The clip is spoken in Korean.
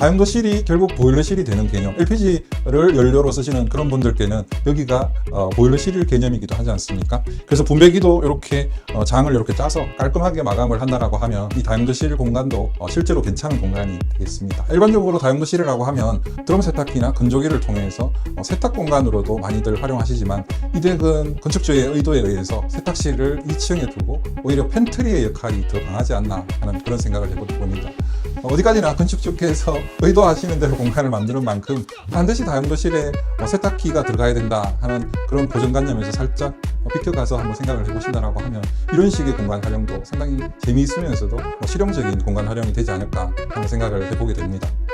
다용도실이 결국 보일러실이 되는 개념, LPG를 연료로 쓰시는 그런 분들께는 여기가 보일러실 개념이기도 하지 않습니까? 그래서 분배기도 이렇게 장을 이렇게 짜서 깔끔하게 마감을 한다라고 하면 이 다용도실 공간도 실제로 괜찮은 공간이 되겠습니다. 일반적으로 다용도실이라고 하면 드럼 세탁기나 건조기를 통해서 세탁 공간으로도 많이들 활용하시지만 이 댁은 건축주의 의도에 의해서 세탁실을 2층에 두고 오히려 팬트리의 역할이 더 강하지 않나 하는 그런 생각을 해봅니다. 어디까지나 건축주께서 의도하시는 대로 공간을 만드는 만큼 반드시 다용도실에 세탁기가 들어가야 된다 하는 그런 고정관념에서 살짝 비켜가서 한번 생각을 해보신다라고 하면 이런 식의 공간 활용도 상당히 재미있으면서도 실용적인 공간 활용이 되지 않을까 하는 생각을 해보게 됩니다.